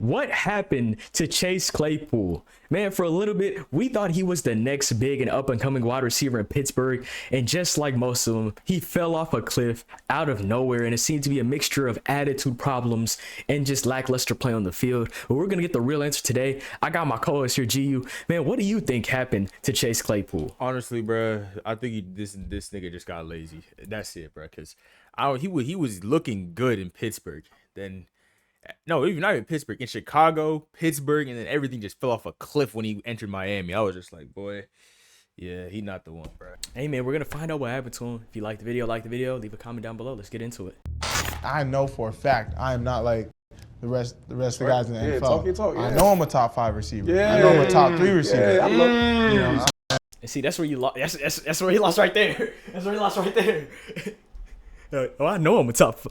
What happened to Chase Claypool? Man, for a little bit, we thought he was the next big and up-and-coming wide receiver in Pittsburgh, and just like most of them, he fell off a cliff out of nowhere, and it seemed to be a mixture of attitude problems and just lackluster play on the field. But we're gonna get the real answer today. I got my co-host here, GU. Man, what do you think happened to Chase Claypool? Honestly, bro, I think this nigga just got lazy. That's it, bro. Cause he was looking good in Pittsburgh. Then. No, even not in Pittsburgh, in Chicago, Pittsburgh, and then everything just fell off a cliff when he entered Miami. I was just like, boy, yeah, he not the one, bro. Hey, man, we're going to find out what happened to him. If you like the video, leave a comment down below. Let's get into it. I know for a fact I am not like the rest of the guys in the NFL. Talk, yeah. I know I'm a top 5 receiver. Yeah. I know I'm a top 3 receiver. Yeah, I love, you know, and see, that's where you lost. That's where he lost right there. That's where he lost right there. Oh, I know I'm a top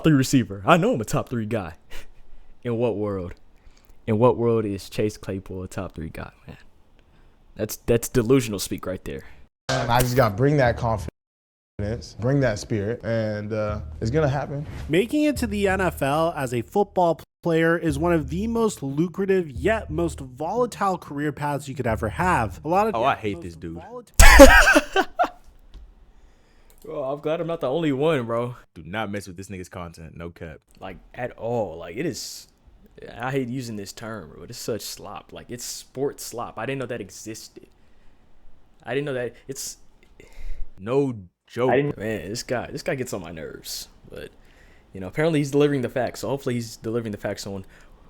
3 receiver. I know I'm a top 3 guy. In what world? In what world is Chase Claypool a top 3 guy, man? That's delusional speak right there. and I just got to bring that confidence, bring that spirit, and it's going to happen. Making it to the NFL as a football player is one of the most lucrative yet most volatile career paths you could ever have. I hate this dude. Oh, I'm glad I'm not the only one, bro. Do not mess with this nigga's content. No cap. Like, at all. Like, it is... I hate using this term, bro. It's such slop. Like, it's sports slop. I didn't know that existed. I didn't know that... It's... No joke. Man, this guy gets on my nerves. But, you know, apparently he's delivering the facts. So hopefully he's delivering the facts on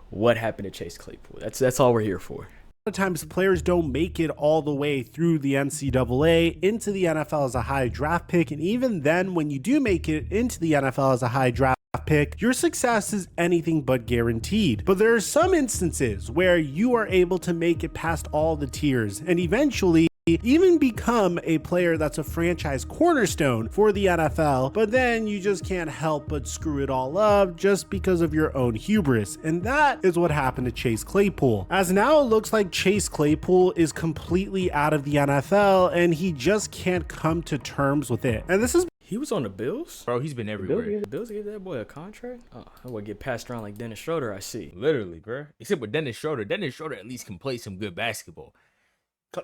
what happened to Chase Claypool. That's all we're here for. A lot of times players don't make it all the way through the NCAA into the NFL as a high draft pick. And even then, when you do make it into the NFL as a high draft pick, your success is anything but guaranteed. But there are some instances where you are able to make it past all the tiers and eventually even become a player that's a franchise cornerstone for the NFL, but then you just can't help but screw it all up just because of your own hubris. And that is what happened to Chase Claypool. As now it looks like Chase Claypool is completely out of the NFL and he just can't come to terms with it. And this is He was on the Bills? Bro, he's been everywhere. The Bills gave that boy a contract? Oh, that boy get passed around like Dennis Schroeder, I see. Literally, bro. Except with Dennis Schroeder. Dennis Schroeder at least can play some good basketball.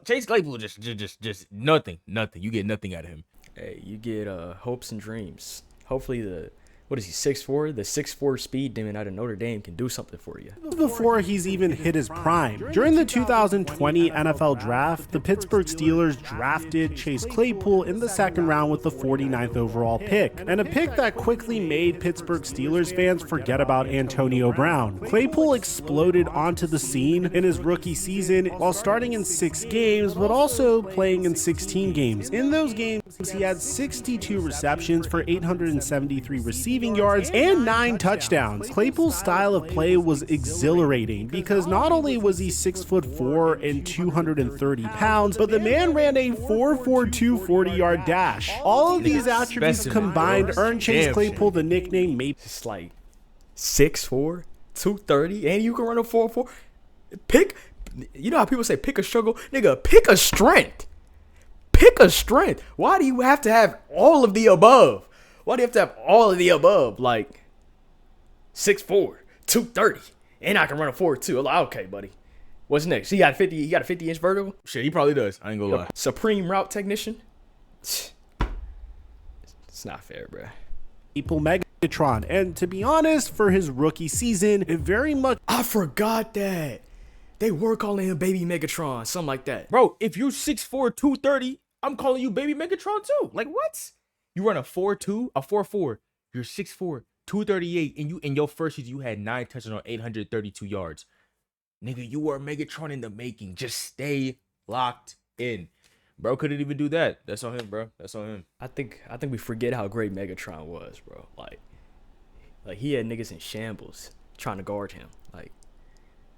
Chase Claypool just nothing. You get nothing out of him. Hey, you get hopes and dreams. Hopefully what is he, 6'4"? The 6'4" speed demon out of Notre Dame can do something for you. Before he's even hit his prime. During the 2020 NFL Draft, the Pittsburgh Steelers drafted Chase Claypool in the second round with the 49th overall pick, and a pick that quickly made Pittsburgh Steelers fans forget about Antonio Brown. Claypool exploded onto the scene in his rookie season while starting in 6 games, but also playing in 16 games. In those games, he had 62 receptions for 873 receiving yards and 9 touchdowns. Claypool's style of play was exhilarating because not only was he 6'4" and 230 pounds, but the man ran a 4.42 40-yard dash. All of these attributes combined earned Chase Claypool the nickname Maple. It's like 6'4", 230, and you can run a 4.4. You know how people say pick a struggle? Nigga, pick a strength. Pick a strength. Why do you have to have all of the above? Why do you have to have all of the above? Like 6'4", 230, and I can run a 4.2. Okay, buddy. What's next? He got a 50-inch vertical? Shit, he probably does. I ain't gonna lie. Supreme route technician? It's not fair, bro. Megatron, and to be honest, for his rookie season, it very much... I forgot that. They were calling him Baby Megatron, something like that. Bro, if you're 6'4", 230, I'm calling you Baby Megatron too. Like, what? You run a 4.2, a 4.4. You're 6'4", 238, and you in your first season you had 9 touchdowns on 832 yards. Nigga, you are Megatron in the making. Just stay locked in. Bro couldn't even do that. That's on him, bro. That's on him. I think we forget how great Megatron was, bro. Like he had niggas in shambles trying to guard him. Like,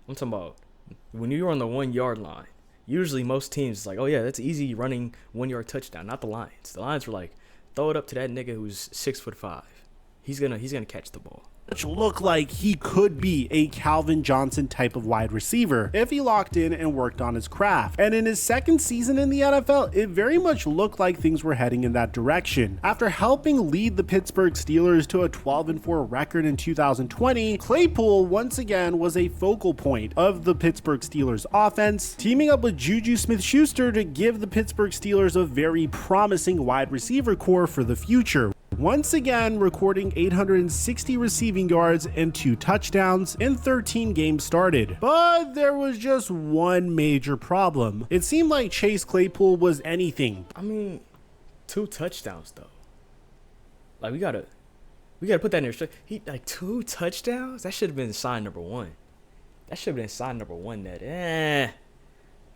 I'm talking about when you're on the 1-yard line. Usually most teams is like, oh yeah, that's easy running 1-yard touchdown. Not the Lions. The Lions were like, throw it up to that nigga who's 6'5". He's gonna catch the ball. look like he could be a Calvin Johnson type of wide receiver if he locked in and worked on his craft. And in his second season in the NFL, it very much looked like things were heading in that direction. After helping lead the Pittsburgh Steelers to a 12-4 record in 2020, Claypool once again was a focal point of the Pittsburgh Steelers offense, teaming up with Juju Smith-Schuster to give the Pittsburgh Steelers a very promising wide receiver core for the future. Once again recording 860 receiving yards and 2 touchdowns in 13 games started. But there was just one major problem. It seemed like Chase Claypool was anything. I mean, 2 touchdowns though. Like we gotta put that in there. He like 2 touchdowns. That should have been sign number 1. That should have been sign number 1. That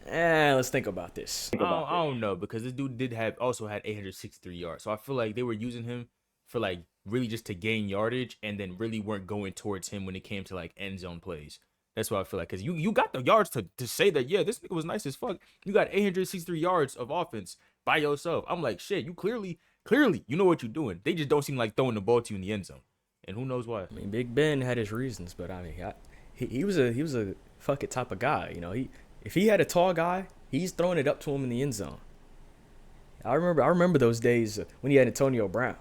let's think about this. I don't know, because this dude also had 863 yards. So I feel like they were using him for like really just to gain yardage, and then really weren't going towards him when it came to like end zone plays. That's what I feel like, because you got the yards to say that, yeah, this nigga was nice as fuck. You got 863 yards of offense by yourself. I'm like, shit, you clearly you know what you're doing. They just don't seem like throwing the ball to you in the end zone, and who knows why. I mean, Big Ben had his reasons, but I mean, he was a fuck it type of guy. You know, if he had a tall guy, he's throwing it up to him in the end zone. I remember those days when he had Antonio Brown.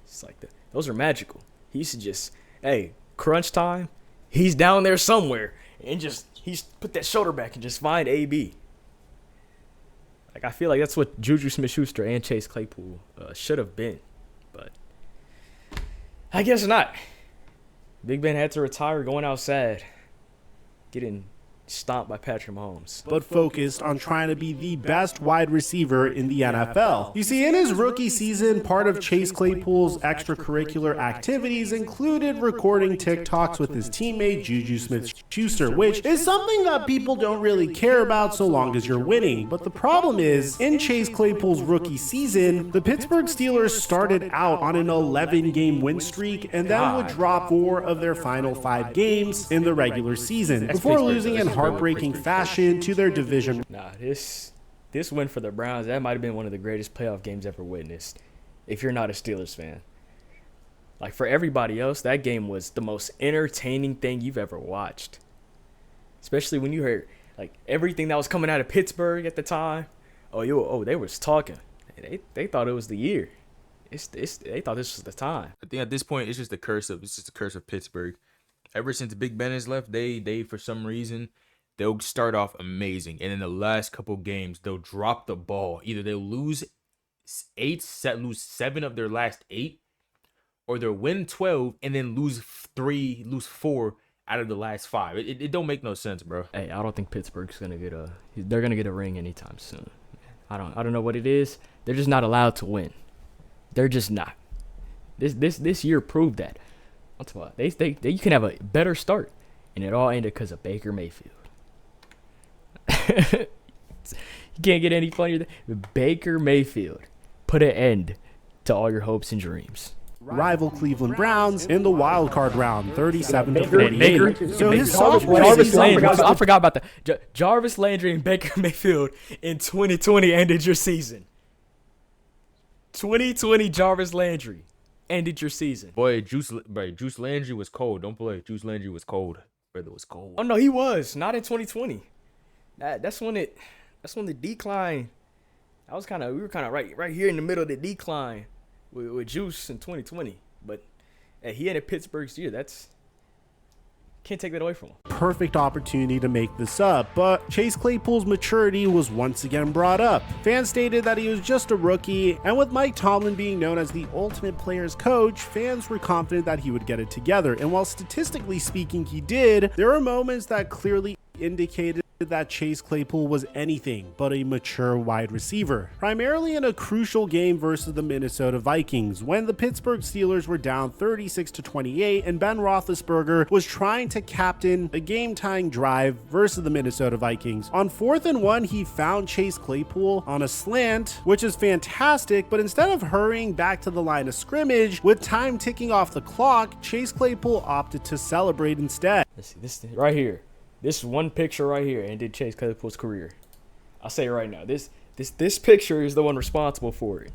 It's like those are magical. He used to just, hey, crunch time, he's down there somewhere, and he's put that shoulder back and just find AB. Like, I feel like that's what Juju Smith-Schuster and Chase Claypool should have been, but I guess not. Big Ben had to retire, going outside, getting stomped by Patrick Mahomes. But focused on trying to be the best wide receiver in the NFL. You see, in his rookie season, part of Chase Claypool's extracurricular activities included recording TikToks with his teammate Juju Smith-Schuster, which is something that people don't really care about so long as you're winning. But the problem is, in Chase Claypool's rookie season, the Pittsburgh Steelers started out on an 11-game win streak and then would drop 4 of their final 5 games in the regular season before losing in heartbreaking fashion to their division. Nah, this win for the Browns, that might have been one of the greatest playoff games ever witnessed, if you're not a Steelers fan. Like, for everybody else, that game was the most entertaining thing you've ever watched. Especially when you heard, like, everything that was coming out of Pittsburgh at the time. They was talking. They thought it was the year. They thought this was the time. I think at this point, it's just the curse of Pittsburgh. Ever since Big Ben has left, they for some reason, they'll start off amazing, and in the last couple games, they'll drop the ball. Either they'll lose 7 of their last 8, or they'll win 12 and then lose 4 out of the last 5. It don't make no sense, bro. Hey, I don't think Pittsburgh's gonna they're gonna get a ring anytime soon. I don't know what it is. They're just not allowed to win. They're just not. This year proved that. That's why you can have a better start, and it all ended because of Baker Mayfield. You can't get any funnier than Baker Mayfield put an end to all your hopes and dreams. Rival Cleveland Browns in the wild card round, 37-48. So his sophomore Jarvis season, Landry. I forgot about that. Jarvis Landry and Baker Mayfield in 2020 ended your season. 2020 Jarvis Landry ended your season. Boy, Juice Landry was cold. Don't play. Juice Landry was cold. Brother was cold. Oh no, he was not in 2020. That's when the decline. We were kind of right here in the middle of the decline with Juice in 2020. But he ended Pittsburgh's year. Can't take that away from him. Perfect opportunity to make this up, but Chase Claypool's maturity was once again brought up. Fans stated that he was just a rookie, and with Mike Tomlin being known as the ultimate player's coach, fans were confident that he would get it together. And while statistically speaking he did, there were moments that clearly indicated that Chase Claypool was anything but a mature wide receiver, primarily in a crucial game versus the Minnesota Vikings when the Pittsburgh Steelers were down 36-28 and Ben Roethlisberger was trying to captain a game-tying drive versus the Minnesota Vikings. On 4th and 1, he found Chase Claypool on a slant, which is fantastic, but instead of hurrying back to the line of scrimmage with time ticking off the clock, Chase Claypool opted to celebrate instead. Let's see this right here. This one picture right here ended Chase Claypool's career. I'll say it right now. This picture is the one responsible for it.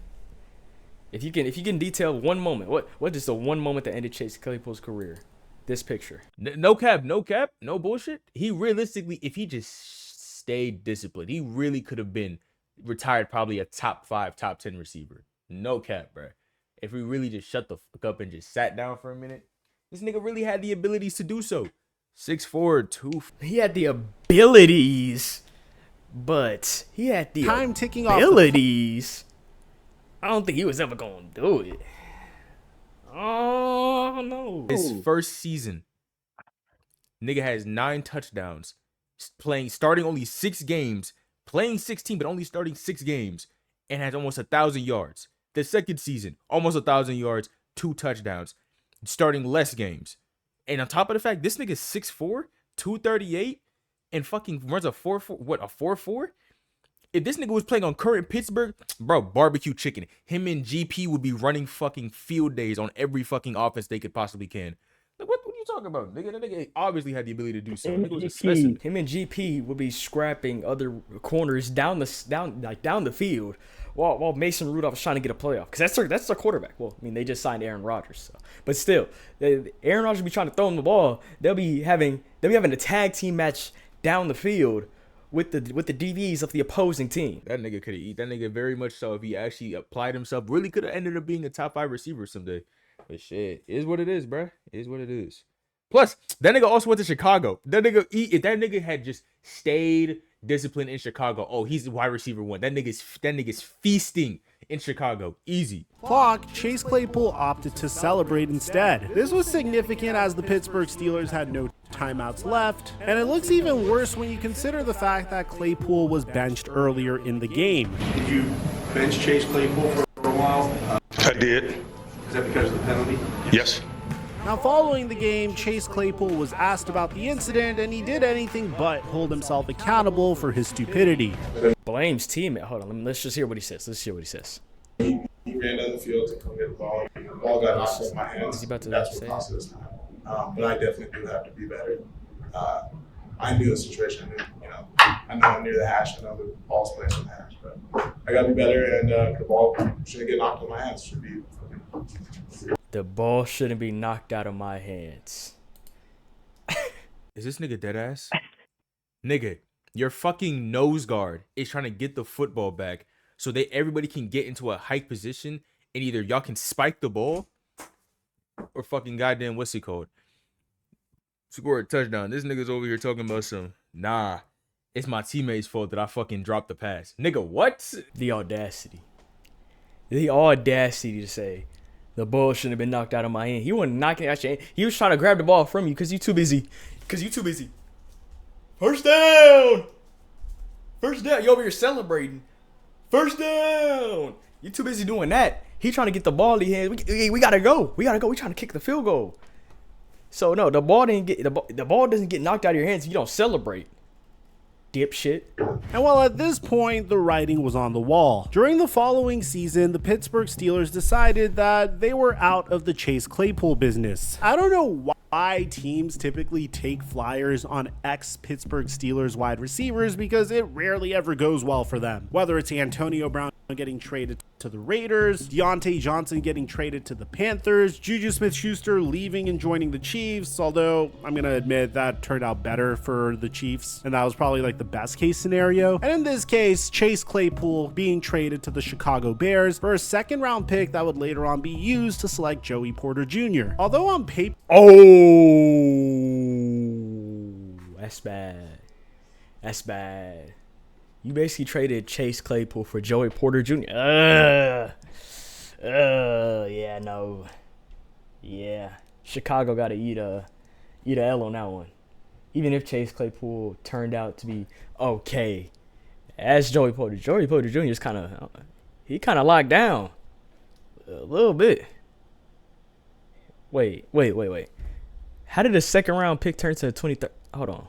If you can detail one moment, what is the one moment that ended Chase Claypool's career? this picture. No cap, no bullshit. He realistically, if he just stayed disciplined, he really could have been retired probably a top 5, top 10 receiver. No cap, bro. If we really just shut the fuck up and just sat down for a minute, this nigga really had the abilities to do so. 6'4", 2. He had the abilities, but he had the Time ticking off. abilities. I don't think he was ever gonna do it. Oh no! His first season, nigga has 9 touchdowns, starting only 6 games, playing 16 but only starting 6 games, and has almost 1,000 yards. The second season, almost 1,000 yards, 2 touchdowns, starting less games. And on top of the fact, this nigga's 6'4", 238, and fucking runs a 4.4, what, a 4.4? If this nigga was playing on current Pittsburgh, bro, barbecue chicken. Him and GP would be running fucking field days on every fucking offense they could possibly can. Like, what are you talking about? Nigga, that nigga obviously had the ability to do so. Him and GP would be scrapping other corners down the field while Mason Rudolph was trying to get a playoff. Because that's their quarterback. Well, I mean, they just signed Aaron Rodgers. So. But still, Aaron Rodgers will be trying to throw him the ball. They'll be having a tag team match down the field with the DVs of the opposing team. That nigga could have eat. That nigga very much so, if he actually applied himself, really could have ended up being a top 5 receiver someday. But shit, is what it is, bruh. Is what it is. Plus, that nigga also went to Chicago. If that nigga had just stayed disciplined in Chicago, oh, he's the wide receiver 1. That nigga's feasting in Chicago. Easy. Clock, Chase Claypool opted to celebrate instead. This was significant as the Pittsburgh Steelers had no timeouts left, and it looks even worse when you consider the fact that Claypool was benched earlier in the game. Did you bench Chase Claypool for a while? I did. Is that because of the penalty? Yes. Now, following the game, Chase Claypool was asked about the incident, and he did anything but hold himself accountable for his stupidity. Blames teammate. Hold on, let's just hear what he says. He ran down the field to come get the ball. The ball got knocked out of my hands. Is he about to That's what say cost us. But I definitely do have to be better. I knew the situation. I know I'm near the hash. I know the ball's placed on the hash. But I got to be better, and the ball shouldn't get knocked out of my hands. The ball shouldn't be knocked out of my hands. Is this nigga dead ass? Nigga, your fucking nose guard is trying to get the football back so that everybody can get into a high position and either y'all can spike the ball or fucking goddamn what's it called? Score a touchdown. This nigga's over here talking about nah, it's my teammate's fault that I fucking dropped the pass. Nigga, what? The audacity to say the ball shouldn't have been knocked out of my hand. He wasn't knocking it out your hand. He was trying to grab the ball from you because you too busy. First down. You over here celebrating. First down. You too busy doing that. He trying to get the ball in his hands. We gotta go. We trying to kick the field goal. So no, the ball doesn't get knocked out of your hands if you don't celebrate. Dipshit. And while at this point, the writing was on the wall. During the following season, the Pittsburgh Steelers decided that they were out of the Chase Claypool business. I don't know why teams typically take flyers on ex-Pittsburgh Steelers wide receivers because it rarely ever goes well for them. Whether it's Antonio Brown getting traded to the Raiders, Deontay Johnson getting traded to the Panthers, Juju Smith-Schuster leaving and joining the Chiefs, although I'm going to admit that turned out better for the Chiefs, and that was probably like the best case scenario. And in this case, Chase Claypool being traded to the Chicago Bears for a second round pick that would later on be used to select Joey Porter Jr. Although on paper... That's bad. You basically traded Chase Claypool for Joey Porter Jr. Yeah, no. Yeah. Chicago got to eat a L on that one. Even if Chase Claypool turned out to be okay. As Joey Porter Jr. is kind of locked down. A little bit. Wait. How did a second round pick turn to a 23rd? Hold on.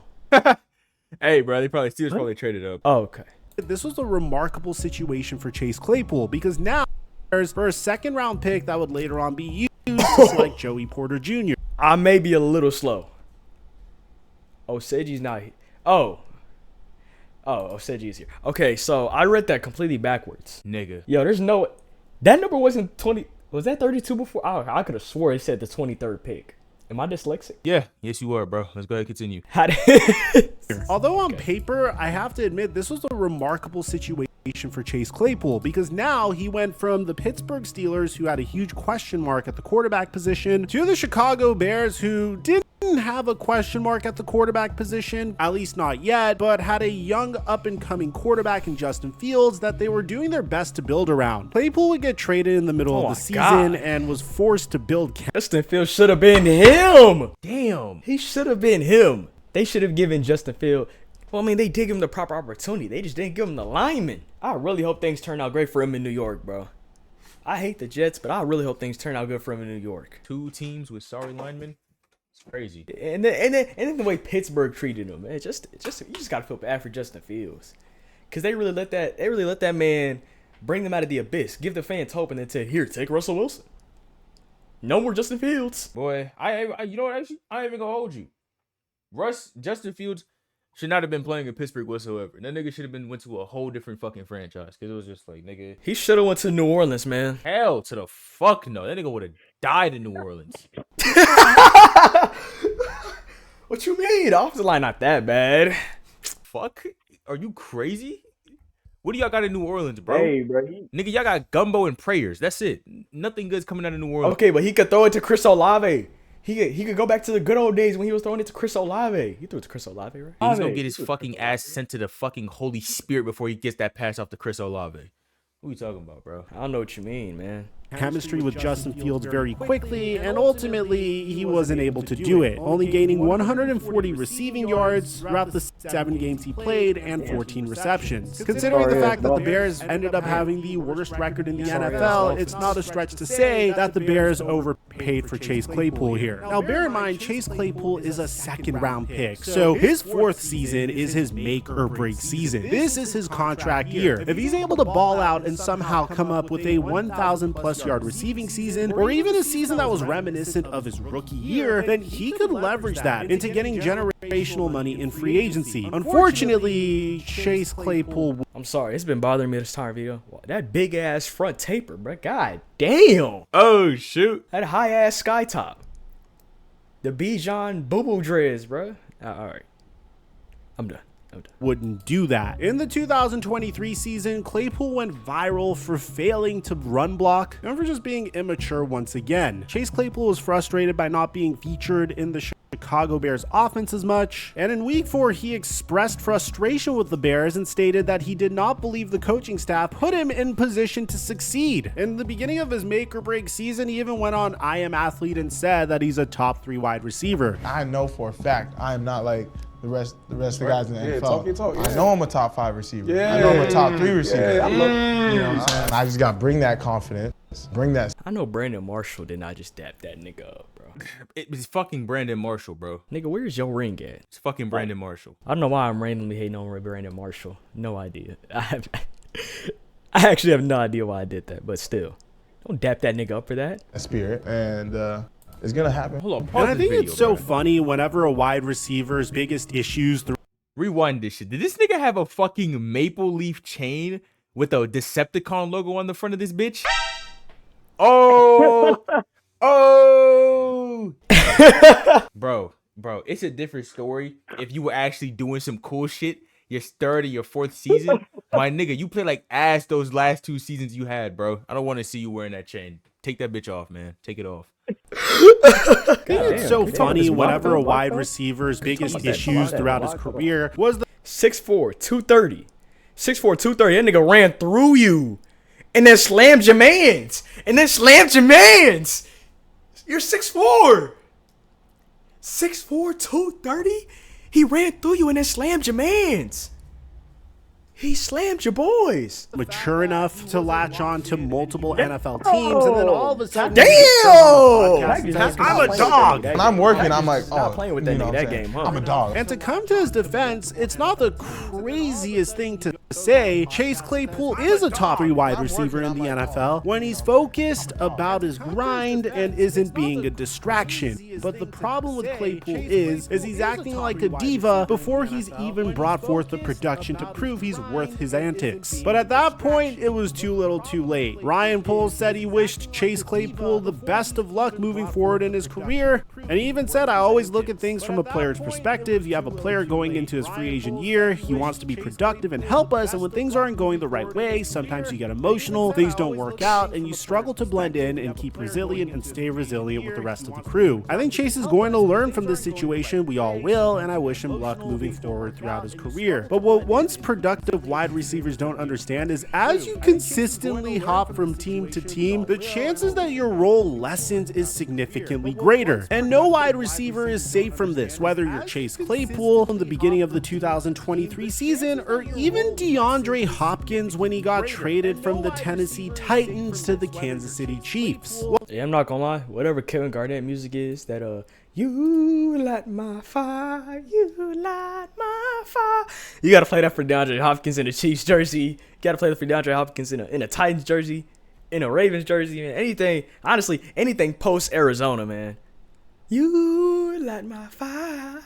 Hey, bro, Steelers probably traded up. Oh, okay. This was a remarkable situation for Chase Claypool because now there's for a second round pick that would later on be used to select Joey Porter Jr. I may be a little slow. Oseji's not here. Oseji's here. Okay, so I read that completely backwards. Nigga. Yo, that number wasn't 20. Was that 32 before? I could have swore it said the 23rd pick. Am I dyslexic? Yeah, yes you are, bro. Let's go ahead and continue. How did Although on paper, I have to admit this was a remarkable situation for Chase Claypool, because now he went from the Pittsburgh Steelers, who had a huge question mark at the quarterback position, to the Chicago Bears, who didn't have a question mark at the quarterback position, at least not yet, but had a young up-and-coming quarterback in Justin Fields that they were doing their best to build around. Claypool would get traded in the middle of the season and was forced to build. Justin Fields should have been him. Damn. He should have been him. They should have given Justin Fields. Well, I mean, they did give him the proper opportunity. They just didn't give him the lineman. I really hope things turn out great for him in New York, bro. I hate the Jets, but I really hope things turn out good for him in New York. 2 teams with sorry linemen. It's crazy. And then the way Pittsburgh treated him, man, you just gotta feel bad for Justin Fields, cause they really let that man bring them out of the abyss, give the fans hope, and then say, here, take Russell Wilson. No more Justin Fields. Boy, I you know what? Actually, I ain't even gonna hold you. Justin Fields should not have been playing in Pittsburgh whatsoever. That nigga should have went to a whole different fucking franchise, because it was just like, nigga. He should have went to New Orleans, man. Hell to the fuck no. That nigga would have died in New Orleans. What you mean? The offensive line not that bad. Fuck? Are you crazy? What do y'all got in New Orleans, bro? Hey, bro. Nigga, y'all got gumbo and prayers. That's it. Nothing good's coming out of New Orleans. Okay, but he could throw it to Chris Olave. He could go back to the good old days when he was throwing it to Chris Olave. He threw it to Chris Olave, right? He's gonna get his fucking ass sent to the fucking Holy Spirit before he gets that pass off to Chris Olave. What are you talking about, bro? I don't know what you mean, man. Chemistry with Justin Fields very quickly, and ultimately he wasn't able to do it, only gaining 140 receiving yards throughout the 7 games he played and 14 receptions. Considering the fact that the Bears ended up having the worst record in the NFL, it's not a stretch to say that the Bears overpaid for Chase Claypool here. Now bear in mind, Chase Claypool is a 2nd round pick, so his 4th season is his make or break season. This is his contract year. If he's able to ball out and somehow come up with a 1,000 plus yard receiving season, or even a season that was reminiscent of his rookie year, then he could leverage that into getting generational money in free agency. Unfortunately, Chase Claypool... I'm sorry, it's been bothering me this entire video. That big ass front taper, bro. God damn. Oh, shoot. That high ass sky top. The Bijan boo boo dreads, bro. All right. I'm done. Wouldn't do that. In the 2023 season, Claypool went viral for failing to run block and for just being immature once again. Chase Claypool was frustrated by not being featured in the Chicago Bears offense as much, and in week 4 he expressed frustration with the Bears and stated that he did not believe the coaching staff put him in position to succeed. In the beginning of his make or break season, he even went on I Am Athlete and said that he's a top 3 wide receiver. I know for a fact I am not like the rest of the guys in the NFL. Talk your talk, I know I'm a top 5 receiver. I know I'm a top 3 receiver. You know what I'm saying? I just got to bring that confidence, bring that. I know Brandon Marshall did not just dap that nigga up, bro. It's fucking Brandon Marshall, bro. Nigga, where's your ring at? It's fucking Brandon Marshall. I don't know why I'm randomly hating on Brandon Marshall. No idea. I actually have no idea why I did that, but still. Don't dap that nigga up for that. Spirit, and it's going to happen. Hold on, And pause I this think video, it's so bro. funny whenever a wide receiver's biggest issues Rewind this shit. Did this nigga have a fucking maple leaf chain with a Decepticon logo on the front of this bitch? Oh! Oh! Bro, it's a different story if you were actually doing some cool shit your 3rd or your 4th season. My nigga, you play like ass those last 2 seasons you had, bro. I don't want to see you wearing that chain. Take that bitch off, man. Take it off. It's so funny whenever a wide receiver's biggest issues throughout his career was the 6'4", 230. 6'4", 230. That nigga ran through you. And then slammed your mans. You're 6'4". 6'4", 230? He ran through you and then slammed your mans. He slammed your boys. mature enough to latch on to multiple NFL teams, and then all of a sudden, Damn! I'm a dog. When I'm working, I'm like, Stop playing with that you know nigga what I'm that saying? game, huh? I'm a dog. And to come to his defense, it's not the craziest thing to say. Chase Claypool is a top 3 wide receiver in the NFL when he's focused about his grind and isn't being a distraction. But the problem with Claypool is he's acting like a diva before he's even brought forth the production to prove he's worth his antics. But at that point, it was too little too late. Ryan Poles said he wished Chase Claypool the best of luck moving forward in his career, and he even said, "I always look at things from a player's perspective. You have a player going into his free agent year, he wants to be productive and help us, and when things aren't going the right way, sometimes you get emotional, things don't work out, and you struggle to blend in and keep resilient and stay resilient with the rest of the crew. I think Chase is going to learn from this situation, we all will, and I wish him luck moving forward throughout his career." But what once productive wide receivers don't understand is as you consistently hop from team to team, the chances that your role lessens is significantly greater. And no wide receiver is safe from this, whether you're Chase Claypool in the beginning of the 2023 season, or even DeAndre Hopkins when he got traded from the Tennessee Titans to the Kansas City Chiefs. Yeah, I'm not gonna lie. Whatever Kevin Garnett music is, that you light my fire, you light my fire. You gotta play that for DeAndre Hopkins in a Chiefs jersey. You gotta play that for DeAndre Hopkins in a Titans jersey, in a Ravens jersey, man. Anything, honestly, anything post Arizona, man. You light my fire.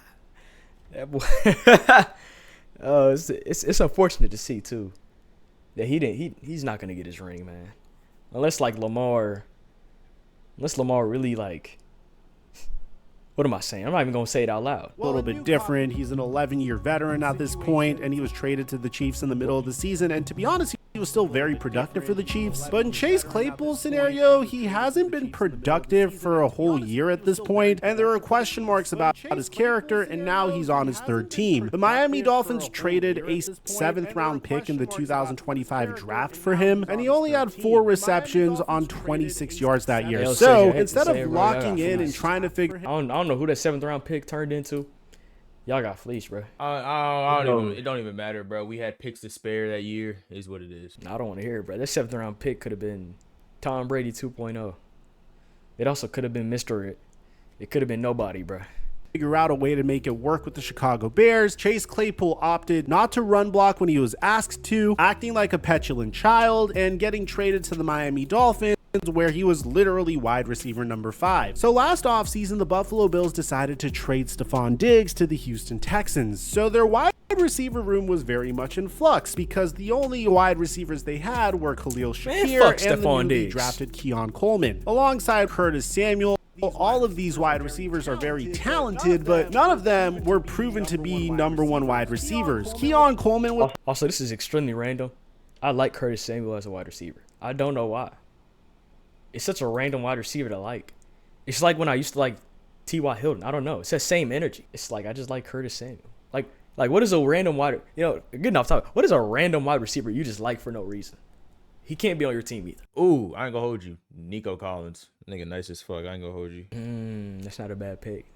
That boy. It's unfortunate to see too that he's not gonna get his ring, man. Unless Lamar really what am I saying? I'm not even gonna say it out loud. A little bit different. He's an 11-year veteran at this point, and he was traded to the Chiefs in the middle of the season, and to be honest, he was still very productive for the Chiefs. But in Chase Claypool's scenario, he hasn't been productive for a whole year at this point, and there are question marks about his character, and now he's on his third team. The Miami Dolphins traded a 7th-round pick in the 2025 draft for him, and he only had 4 receptions on 26 yards that year. So instead of locking in and trying to figure... I don't know who that 7th-round pick turned into. Y'all got fleeced, bro. It don't even matter, bro. We had picks to spare that year. Is what it is. I don't want to hear it, bro. That 7th-round pick could have been Tom Brady 2.0. It also could have been Mr. It could have been nobody, bro. Figure out a way to make it work with the Chicago Bears. Chase Claypool opted not to run block when he was asked to, acting like a petulant child, and getting traded to the Miami Dolphins, where he was literally wide receiver number 5. So last offseason, the Buffalo Bills decided to trade Stephon Diggs to the Houston Texans. So their wide receiver room was very much in flux because the only wide receivers they had were Khalil Shakir and the newly drafted Keon Coleman, alongside Curtis Samuel. All of these wide receivers are very talented, but none of them were proven to be #1 wide receivers. Keon Coleman was... Also, this is extremely random. I like Curtis Samuel as a wide receiver. I don't know why. It's such a random wide receiver to like. It's like when I used to like T.Y. Hilton. I don't know. It's that same energy. It's like I just like Curtis Samuel. Like what is a random wide... good enough time. What is a random wide receiver you just like for no reason? He can't be on your team either. Ooh, I ain't gonna hold you. Nico Collins. Nigga nice as fuck. I ain't gonna hold you. That's not a bad pick.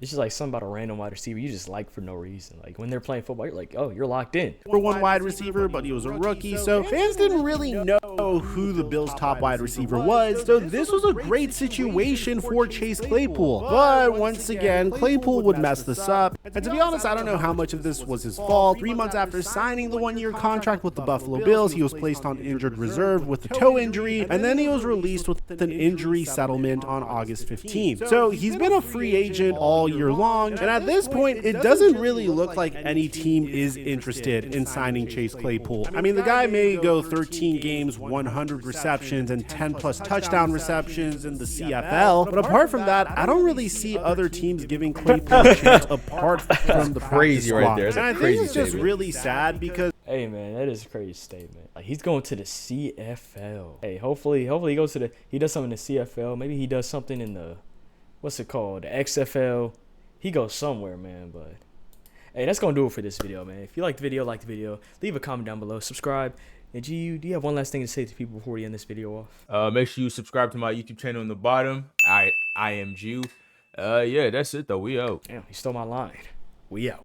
It's just like something about a random wide receiver you just like for no reason. Like when they're playing football, you're like, oh, you're locked in. #1 wide receiver, but he was a rookie, so fans didn't really know who the Bills' top wide receiver was. So this was a great situation for Chase Claypool. But once again, Claypool would mess this up. And to be honest, I don't know how much of this was his fault. 3 months after signing the 1-year contract with the Buffalo Bills, he was placed on injured reserve with a toe injury, and then he was released with an injury settlement on August 15th. So he's been a free agent all year long, and at this point, it doesn't really look like any team is interested in signing Chase Claypool. I mean, the guy may go 13 games, 100 receptions, and 10+ touchdown receptions in the CFL, but apart from that, I don't really see other teams giving Claypool a chance apart from the crazy right there. And I think it's just really sad because... Hey man, that is a crazy statement. Like he's going to the CFL. Hey, hopefully he goes to he does something in the CFL. Maybe he does something in the, what's it called, the XFL. He goes somewhere, man. But hey, that's gonna do it for this video, man. If you like the video, leave a comment down below, subscribe. And do you have one last thing to say to people before we end this video off? Make sure you subscribe to my YouTube channel in the bottom. I am Jew. Yeah, that's it though. We out. Damn, he stole my line. We out.